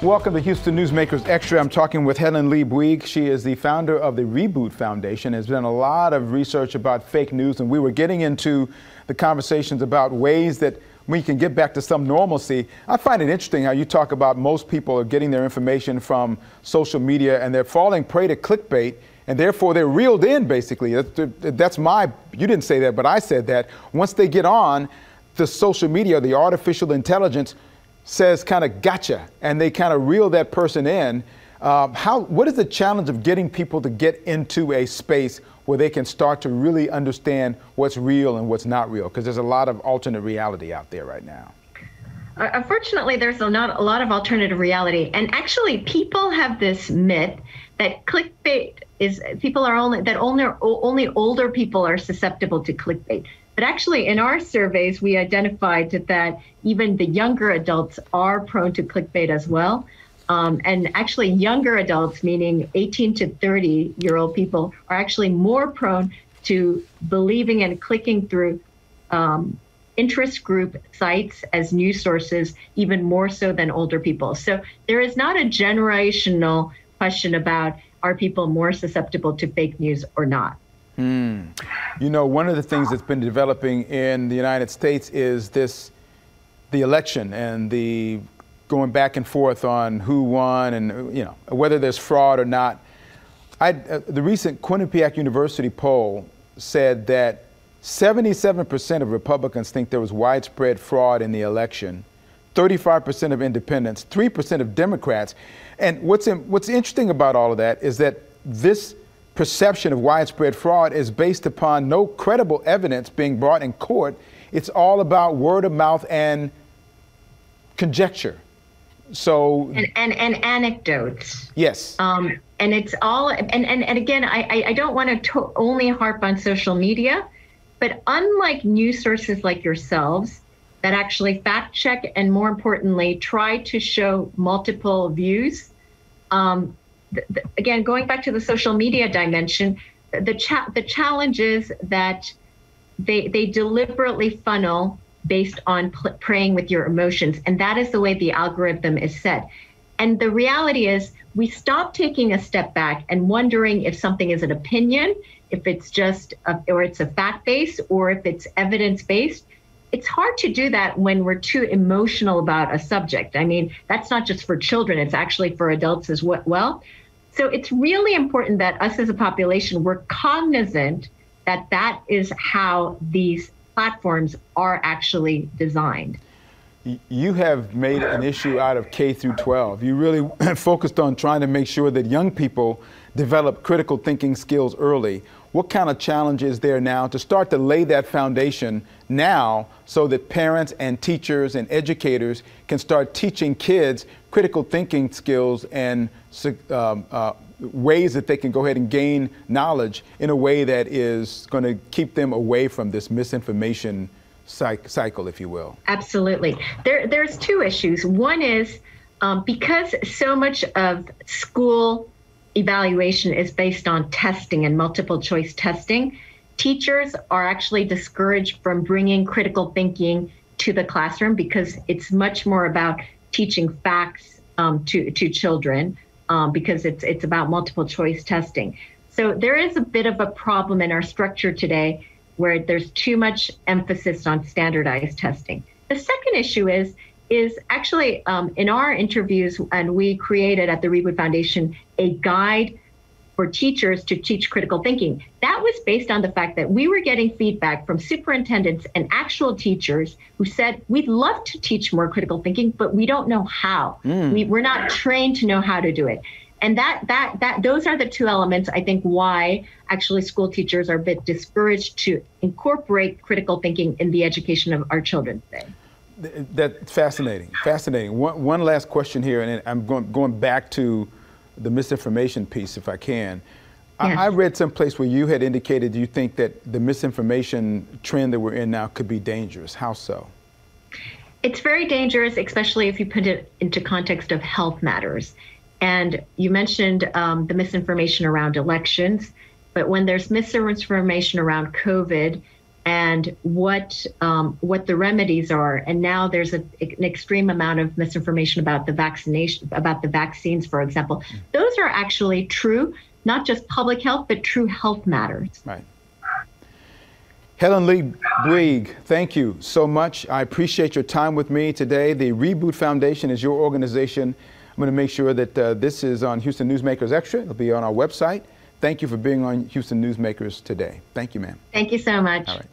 Welcome to Houston Newsmakers Extra. I'm talking with Helen Lee Bouygues. She is the founder of the Reboot Foundation. Has done a lot of research about fake news, and we were getting into the conversations about ways that we can get back to some normalcy. I find it interesting how you talk about most people are getting their information from social media and they're falling prey to clickbait, and therefore they're reeled in, basically. You didn't say that, but I said that. Once they get on the social media, the artificial intelligence says kind of gotcha, and they kind of reel that person in. What is the challenge of getting people to get into a space where they can start to really understand what's real and what's not real? Because there's a lot of alternate reality out there right now. Unfortunately, there's not a lot of alternative reality. And actually, people have this myth that clickbait is only older people are susceptible to clickbait. But actually, in our surveys, we identified that even the younger adults are prone to clickbait as well. And actually, younger adults, meaning 18 to 30-year-old people, are actually more prone to believing and clicking through interest group sites as news sources, even more so than older people. So there is not a generational question about are people more susceptible to fake news or not. You know, one of the things that's been developing in the United States is the election and the going back and forth on who won and, you know, whether there's fraud or not. The recent Quinnipiac University poll said that 77% of Republicans think there was widespread fraud in the election, 35% of independents, 3% of Democrats. And what's interesting about all of that is that this perception of widespread fraud is based upon no credible evidence being brought in court. It's all about word of mouth and conjecture. So and anecdotes. Yes. And it's all and again, I don't want to only harp on social media, but unlike news sources like yourselves that actually fact check and, more importantly, try to show multiple views. Again, going back to the social media dimension, the challenge is that they deliberately funnel based on preying with your emotions. And that is the way the algorithm is set. And the reality is we stop taking a step back and wondering if something is an opinion, if it's just, or it's a fact base, or if it's evidence based. It's hard to do that when we're too emotional about a subject. I mean, that's not just for children, it's actually for adults as well. So it's really important that us as a population, we're cognizant that that is how these platforms are actually designed. You have made an issue out of K through 12. You really focused on trying to make sure that young people develop critical thinking skills early. What kind of challenge is there now to start to lay that foundation now so that parents and teachers and educators can start teaching kids critical thinking skills and ways that they can go ahead and gain knowledge in a way that is going to keep them away from this misinformation cycle, if you will? Absolutely. There's two issues. One is because so much of school evaluation is based on testing and multiple choice testing, teachers are actually discouraged from bringing critical thinking to the classroom because it's much more about teaching facts to children because it's about multiple choice testing. So there is a bit of a problem in our structure today where there's too much emphasis on standardized testing. The second issue is actually in our interviews, and we created at the Reboot Foundation a guide for teachers to teach critical thinking. That was based on the fact that we were getting feedback from superintendents and actual teachers who said, we'd love to teach more critical thinking, but we don't know how. We're not trained to know how to do it. And those are the two elements, I think, why actually school teachers are a bit discouraged to incorporate critical thinking in the education of our children today. That's fascinating. Fascinating. One last question here, and I'm going back to the misinformation piece, if I can. Yes. I read someplace where you had indicated you think that the misinformation trend that we're in now could be dangerous. How so? It's very dangerous, especially if you put it into context of health matters. And you mentioned the misinformation around elections, but when there's misinformation around COVID, and what the remedies are. And now there's an extreme amount of misinformation about the vaccination, about the vaccines, for example. Those are actually true, not just public health, but true health matters. Right. Helen Lee Bouygues, thank you so much. I appreciate your time with me today. The Reboot Foundation is your organization. I'm going to make sure that this is on Houston Newsmakers Extra. It'll be on our website. Thank you for being on Houston Newsmakers today. Thank you, ma'am. Thank you so much. All right.